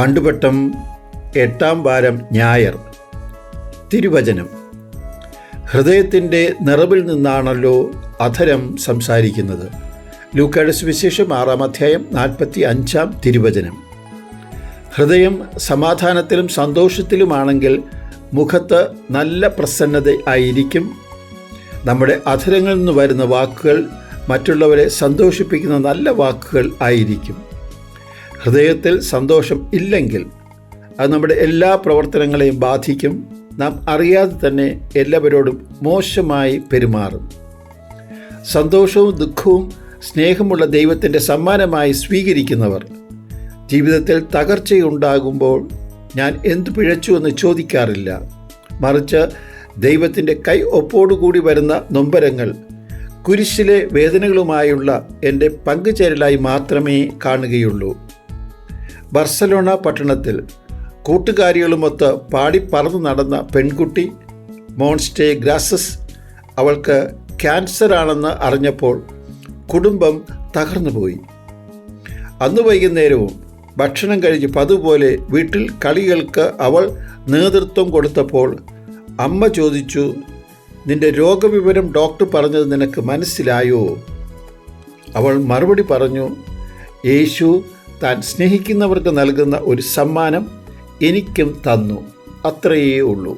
ആണ്ടുവട്ടം 8-ാം വാരം ഞായർ. തിരുവചനം: ഹൃദയത്തിൻ്റെ നിറവിൽ നിന്നാണല്ലോ അധരം സംസാരിക്കുന്നത്. ലൂക്കായുടെ സുവിശേഷം 6-ാം അധ്യായം 45-ാം തിരുവചനം. ഹൃദയം സമാധാനത്തിലും സന്തോഷത്തിലുമാണെങ്കിൽ മുഖത്ത് നല്ല പ്രസന്നത ആയിരിക്കും. നമ്മുടെ അധരങ്ങളിൽ നിന്ന് വരുന്ന വാക്കുകൾ മറ്റുള്ളവരെ സന്തോഷിപ്പിക്കുന്ന നല്ല വാക്കുകൾ ആയിരിക്കും. ഹൃദയത്തിൽ സന്തോഷം ഇല്ലെങ്കിൽ അത് നമ്മുടെ എല്ലാ പ്രവർത്തനങ്ങളെയും ബാധിക്കും. നാം അറിയാതെ തന്നെ എല്ലാവരോടും മോശമായി പെരുമാറും. സന്തോഷവും ദുഃഖവും സ്നേഹമുള്ള ദൈവത്തിൻ്റെ സമ്മാനമായി സ്വീകരിക്കുന്നവർ ജീവിതത്തിൽ തകർച്ചയുണ്ടാകുമ്പോൾ ഞാൻ എന്തു പിഴച്ചു എന്ന് ചോദിക്കാറില്ല. മറിച്ച് ദൈവത്തിൻ്റെ കൈ ഒപ്പോടുകൂടി വരുന്ന നൊമ്പരങ്ങൾ കുരിശിലെ വേദനകളുമായുള്ള എൻ്റെ പങ്കുചേരലായി മാത്രമേ കാണുകയുള്ളൂ. ബർസലോണ പട്ടണത്തിൽ കൂട്ടുകാരികളുമൊത്ത് പാടിപ്പറന്നു നടന്ന പെൺകുട്ടി മോൺസ്റ്റേ ഗ്രാസസ് അവൾക്ക് ക്യാൻസർ ആണെന്ന് അറിഞ്ഞപ്പോൾ കുടുംബം തകർന്നുപോയി. അന്ന് വൈകുന്നേരവും ഭക്ഷണം കഴിഞ്ഞ് പതുപോലെ വീട്ടിൽ കളികൾക്ക് അവൾ നേതൃത്വം കൊടുത്തപ്പോൾ അമ്മ ചോദിച്ചു, നിന്റെ രോഗവിവരം ഡോക്ടർ പറഞ്ഞത് നിനക്ക് മനസ്സിലായോ? അവൾ മറുപടി പറഞ്ഞു, യേശു താൻ സ്നേഹിക്കുന്നവർക്ക് നൽകുന്ന ഒരു സമ്മാനം എനിക്കും തന്നു, അത്രയേ ഉള്ളൂ.